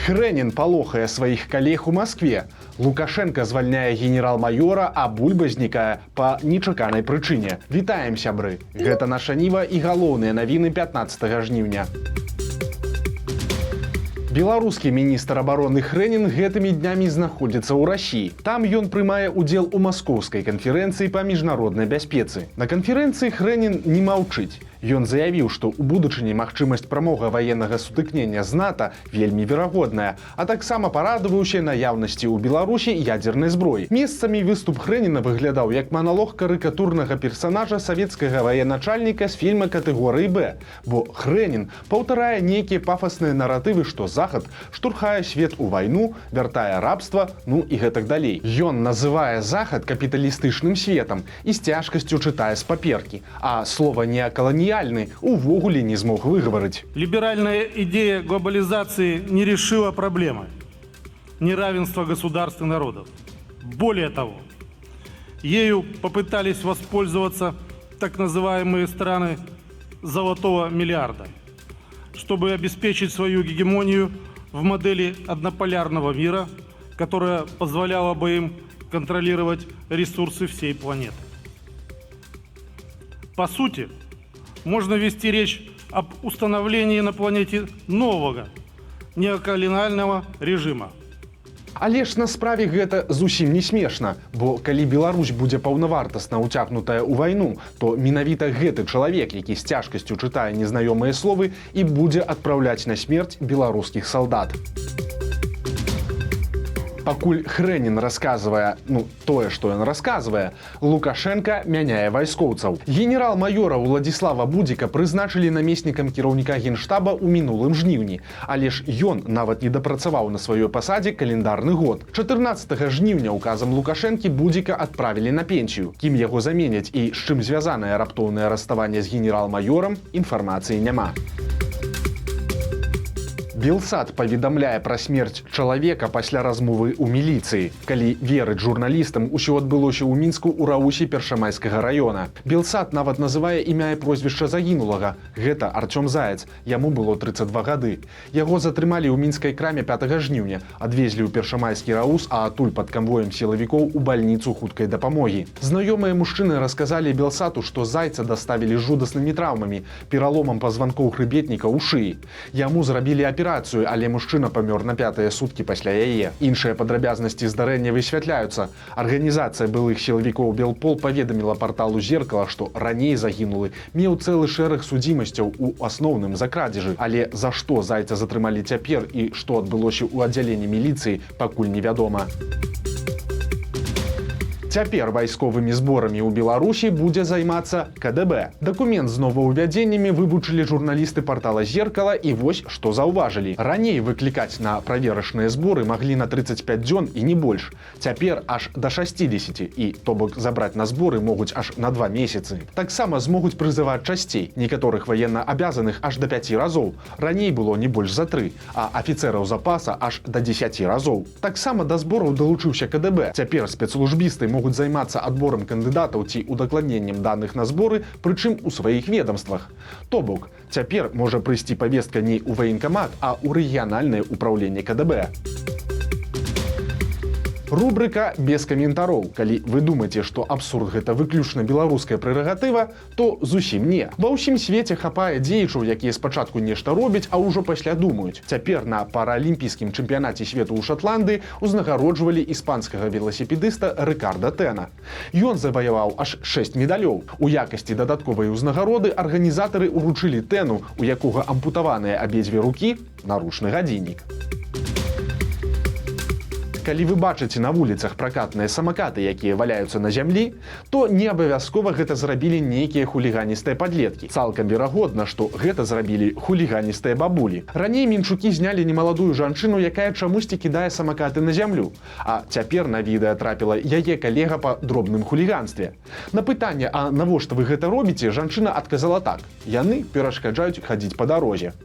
Хрэнін палохае сваіх калег у Маскве. Лукашенко звальняе генерал-майора, а Бульба знікае па нечаканай прычыне. Вітаем, сябры! Гэта наша Ніва і галоўныя навіны 15 жніўня. Беларускі міністр абароны Хрэнін гэтымі днямі знаходзіцца ў Расіі. Там ён прымае ўдзел у маскоўскай канферэнцыі па міжнароднай бяспецы. На канферэнцыі Хрэнін не маўчыць. Ён заявіў, што ў будучыні магчымасць прамога ваеннага сутыкнення з НАТО вельмі верагодная, а таксама парадаваўся наяўнасці ў Беларусі ядзернай зброі. Месцамі выступ Хрэніна выглядаў як маналог карыкатурнага персанажа савецкага военачальніка з фільма катэгорыі Б, бо Хрэнін паўтарае нейкія пафасныя наратывы, што Захад штурхае свет у вайну, вяртае рабства, ну і гэтак далей. Ён называе Захад капіталістычным светам і з цяжкасцю чытае з паперкі, а слова неакаланіяльны увогуле не смог выговорить. Либеральная идея глобализации не решила проблемы неравенства государств и народов. Более того, ею попытались воспользоваться так называемые страны «золотого миллиарда», чтобы обеспечить свою гегемонию в модели однополярного мира, которая позволяла бы им контролировать ресурсы всей планеты. По сути, можно вести речь об установлении на планете нового неоколониального режима. Але ж на справе гэта зусім не смешна, бо калі Беларусь будзе паўнавартасна ўцягнутая ў вайну, то менавіта гэты чалавек, які з цяжкасцю чытае незнаёмыя словы, і будзе адпраўляць на смерць беларускіх салдат. Пакуль Хрэнін расказвае, тое, што ён расказвае, Лукашенко мяняе вайскоўцаў. Генерал-майора Уладзіслава Будзіка прызначылі намеснікам кіраўніка генштаба ў мінулым жніўні, але ж ён нават не дапрацаваў на сваёй пасадзе календарны год. 14 жніўня указам Лукашэнкі Будзіка адправілі на пенсію. Кім яго заменяць і з чым звязанае раптоўнае расставанне з генерал-майорам, інфармацыі няма. Белсад паведамляе пра смерць чалавека пасля размовы ў міліцыі. Калі верыць журналістам, усё адбылося ў Мінску ў Раусе Першамайскага раёна. Белсад нават называе імя і прозвішча загінулага. Гэта Артём Заяц, яму было 32 гады. Яго затрымалі ў мінскай краме 5 жніўня, адвезлі ў Першамайскі Раус, а адтуль пад канвоем сілавікоў у бальніцу хуткай дапамогі. Знаёмыя мужчыны расказалі Белсату, што Зайца даставілі з жудаснымі траўмамі, пераломам пазванкоў хрыбетніка ў шыі. Яму зрабілі аперацыю, але мужчына памёр на 5-е суткі пасля яе. Іншыя падрабязнасці здарэння высвятляюцца. Арганізацыя былых сілавікоў Белпол паведаміла парталу «Зеркала», што раней загінулы меў цэлы шэраг судзімасцяў у асноўным за крадзежы. Але за што Зайца затрымалі цяпер і што адбылося ў аддзяленні міліцыі, пакуль невядома. Цяпер вайсковымі зборамі ў Беларусі будзе займацца КДБ. Дакумент з новаўвядзеннямі вывучылі журналісты партала «Зеркала» і вось што заўважылі. Раней выклікаць на праверачныя зборы маглі на 35 дзён і не больш. Цяпер аж да 60 і, то бок, забраць на зборы могуць аж на 2 месяцы. Таксама змогуць прызываць часцей, некаторых ваенна-абязаных аж да 5 разоў. Раней было не больш за 3, а афіцэраў запаса аж да 10 разоў. Таксама да збораў далучыўся КДБ. Цяпер спецслужбісты могуць займацца адборам кандыдатаў ці удакладненнем даных на зборы, прычым у сваіх ведомствах. То бок, цяпер можа прыйсці павестка не ў ваенкамат, а ў рэгіянальнае ўпраўленне КДБ. Рубрыка «Без каментароў». Калі вы думаеце, што абсурд гэта выключна беларуская прэрагатыва, то зусім не. Ва ўсім свеце хапае дзеячаў, якія спачатку нешта робяць, а ўжо пасля думаюць. Цяпер на паралімпійскім чэмпіянаце свету ў Шатландыі узнагароджвалі іспанскага веласіпедыста Рыкарда Тэна. Ён заваяваў аж 6 медалёў. У якасці дадатковай узнагароды арганізатары ўручылі Тэну, у якога ампутаваныя абедзве рукі, наручны гадзіннік. Калі вы бачыце на вуліцах пракатныя самакаты, якія валяюцца на зямлі, то не абавязкова гэта зрабілі нейкія хуліганістыя падлеткі. Цалкам верагодна, што гэта зрабілі хуліганістыя бабулі. Раней мінчукі знялі немаладую жанчыну, якая чамусьці кідае самакаты на зямлю. А цяпер на відэа трапіла яе калега па дробным хуліганстве. На пытанне, а навошта вы гэта робіце, жанчына адказала так: яны перашкаджаюць хадзіць па дарозе.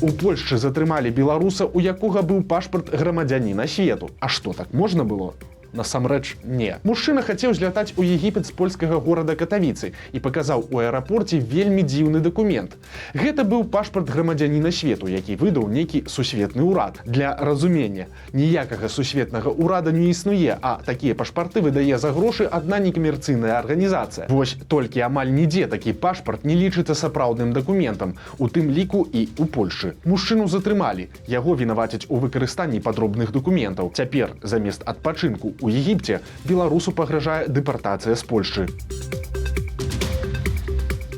У Польшчы затрымалі беларуса, у якога быў пашпарт грамадзяніна свету. А што, так можна было? насамрэч не. Мужчына хацеў злятаць у Егіпет з польскага горада Катавіцы і паказаў у аэрапорце вельмі дзіўны дакумент. Гэта быў пашпарт грамадзяніна свету, які выдаў нейкі сусветны ўрад. Для разумення, ніякага сусветнага ўрада не існуе, а такія пашпарты выдае за грошы адна некамерцыйная арганізацыя. Вось толькі амаль нідзе такі пашпарт не лічыцца сапраўдным дакументам, у тым ліку і ў Польшы. Мужчыну затрымалі, яго вінавацяць у выкарыстанні падробных дакументаў. Цяпер замест адпачынку ў Егіпце беларусу пагражае дэпартацыя з Польшчы.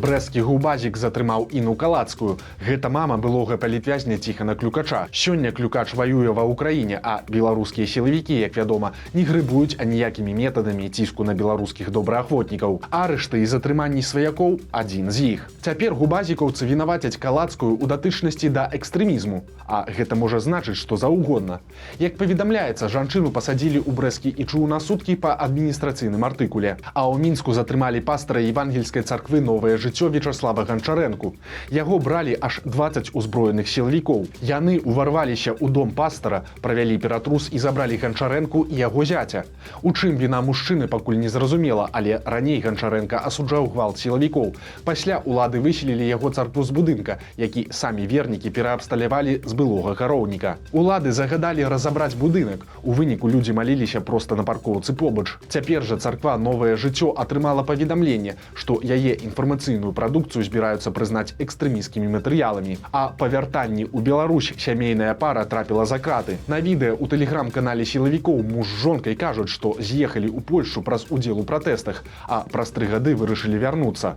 Брэсцкі губазік затрымаў Іну Калацкую. Гэта мама былога палітвязня Ціхана Клюкача. Сёння Клюкач ваюе ва ўкраіне, а беларускія сілавікі, як вядома, не грыбуюць аніякімі метадамі ціску на беларускіх добраахвотнікаў. Арышты і затрыманні сваякоў адзін з іх. Цяпер губазікаўцы вінавацяць Калацкую ў датычнасці да экстрэмізму. А гэта можа значыць што заўгодна. Як паведамляецца, жанчыну пасадзілі ў Брэсцкі ІЧУ на суткі па адміністрацыйным артыкуле. А ў Мінску затрымалі пастара евангельскай царквы «Новае жыццё» Вячаслава Ганчарэнку. Яго бралі аж 20 узброеных сілавікоў. Яны ўварваліся ў дом пастара, правялі ператрус і забралі Ганчарэнку і яго зяця. У чым віна мужчыны, пакуль не зразумела, але раней Ганчарэнка асуджаў гвалт сілавікоў. Пасля улады выселілі яго царкву з будынка, які самі вернікі пераабсталявалі з былога кароўніка. Улады загадалі разабраць будынак. У выніку людзі маліліся проста на паркоўцы побач. Цяпер жа царква «Новае жыццё» атрымала паведамленне, што яе інфармацыйную прадукцыю збіраюцца прызнаць экстрэмісцкімі матэрыяламі. А па вяртанні ў Беларусь сямейная пара трапіла за краты. На відэа ў тэлеграм-канале сілавікоў муж з жонкай кажуць, што з'ехалі ў Польшчу праз удзел у пратэстах, а праз 3 гады вырашылі вярнуцца.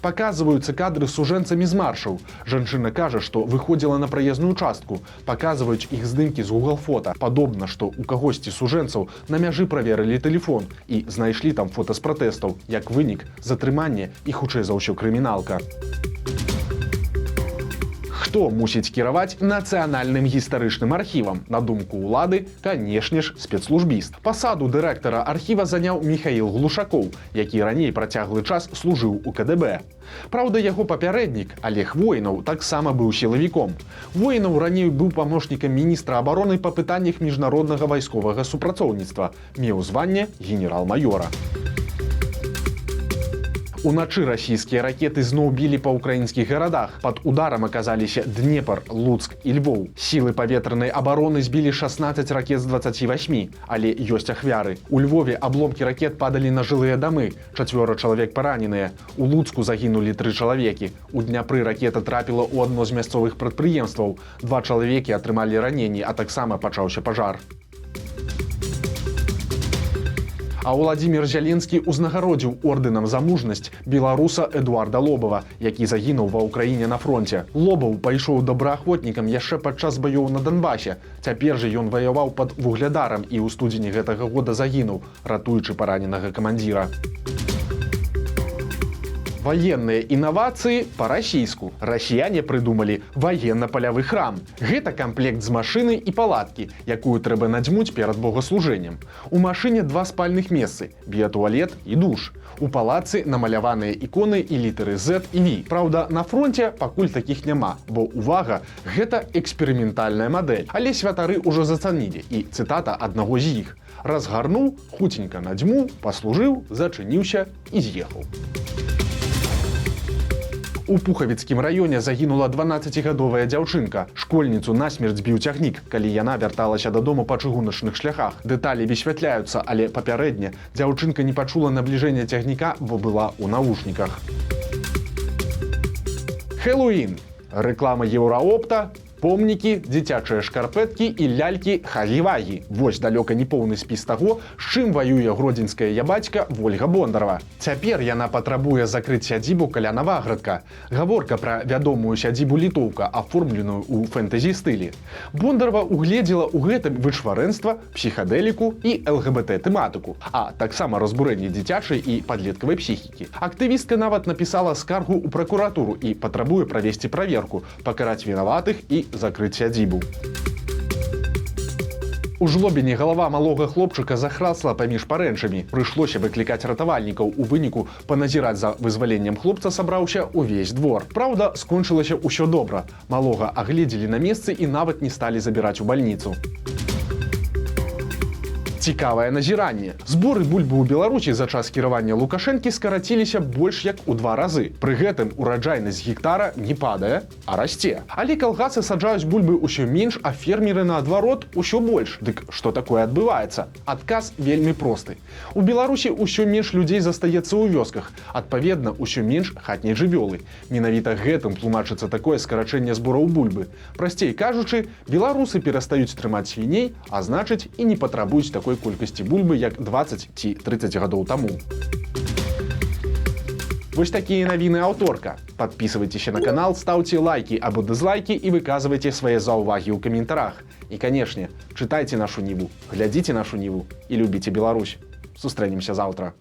Паказваюцца кадры з сужэнцамі з маршаў. Жанчына кажа, што выходзіла на праезную частку. Паказваюць іх здымкі з Google фота. Падобна, што ў кагосьці сужэнцаў на мяжы праверылі тэлефон і знайшлі там фота з пратэстаў. Як вынік, затрыманне і хутчэй за ўсё крыміналка. Хто мусіць кіраваць нацыянальным гістарычным архівам? На думку ўлады, канешне ж, спецслужбіст. Пасаду дырэктара архіва заняў Міхаіл Глушакоў, які раней працяглы час служыў у КДБ. Праўда, яго папярэднік, Олег Воінаў, таксама быў сілавіком. Воінаў раней быў памочнікам міністра абароны па пытаннях міжнароднага вайсковага супрацоўніцтва. Меў званне генерал-маёра. Уначы расійскія ракеты зноў білі па ўкраінскіх гарадах. Пад ударам аказаліся Днепр, Луцк і Львоў. Сілы паветранай абароны збілі 16 ракет з 28, але ёсць ахвяры. У Львове абломкі ракет падалі на жылыя дамы, 4 чалавек параненыя. У Луцку загінулі 3 чалавекі. У Дняпры ракета трапіла ў адно з мясцовых прадпрыемстваў. 2 чалавекі атрымалі раненні, а таксама пачаўся пажар. А Владзімір Зяленскі узнагародзіў ордэнам за мужнасць беларуса Эдуарда Лобава, які загінуў ва ўкраіне на фронце. Лобаў пайшоў добраахвотнікам яшчэ падчас баёў на Донбасе. Цяпер жа ён ваяваў пад Вуглядарам і ў студзені гэтага года загінуў, ратуючы параненага камандзіра. Военные инновации по-расійску. Расіяне прыдумалі военно-палявы храм. Гэта камплект з машыны і палаткі, якую трэба надзьмуць перад богаслужэннем. У машыне 2 спальных месцы, біятуалет і душ. У палацы намаляваныя іконы і літары Z і V. Праўда, на фронте пакуль такіх няма, бо, увага, гэта эксперыментальная мадэль. Але святары ўжо зацанілі, і цытата аднаго з іх. Разгарнуў, хуценька надзьмуў, паслужыў, зачыніўся і з'ехаў. У Пухавіцкім раёне загінула 12-гадовая дзяўчынка. Школьніцу насмерць збіў цягнік, калі яна вярталася дадому па чыгуначных шляхах. Дэталі высвятляюцца, але папярэдне дзяўчынка не пачула набліжэння цягніка, бо была ў навушніках. Хэллоуін. Рэклама Еўраопта, помнікі, дзіцячыя шкарпэткі і лялькі Хагі-Вагі. Вось далёка не поўны спіс таго, з чым ваюе гродзенская ябацька Вольга Бондарова. Цяпер яна патрабуе закрыць сядзібу каля Наваградка. Гаворка пра вядомую сядзібу Літоўка, аформленую ў фэнтэзі-стылі. Бондарова угледзела ў гэтым вычварэнства, псіхадэліку і ЛГБТ-тэматыку, а таксама разбурэнне дзіцячай і падлеткавай псіхікі. Актывістка нават напісала скаргу ў пракуратуру і патрабуе правесці праверку, пакараць вінаватых і закрыць сядзібу. У Жлобіне галава малога хлопчыка захрасла паміж парэнчамі. Прыйшлося выклікаць ратавальнікаў. У выніку паназіраць за вызваленнем хлопца сабраўся ўвесь двор. Праўда, скончылася ўсё добра. Малога агледзелі на месцы і нават не сталі забіраць у бальніцу. Цікавае назіранне. Зборы бульбы ў Беларусі за час кіравання Лукашэнкі скараціліся больш як у 2 разы. Пры гэтым ураджайнасць гектара не падае, а расце. Але калгасы саджаюць бульбы ўсё менш, а фермеры, наадварот, усё больш. Дык што такое адбываецца? Адказ вельмі просты. У Беларусі ўсё менш людзей застаецца ў вёсках. Адпаведна, усё менш хатняй жывёлы. Менавіта гэтым тлумачыцца такое скарачэнне збораў бульбы. Прасцей кажучы, беларусы перастаюць трымаць свіней, а значыць і не патрабуюць такой колькасці бульбы, як 20 ці 30 гадоў таму. Вось такія навіны аўторка. Падпісывайцеся на канал, стаўце лайкі або дызлайкі і выказвайце свае заўвагі ў каментарах. І, канешне, чытайце нашу Ніву, глядзіце нашу Ніву і любіце Беларусь. Сустрэнемся заўтра.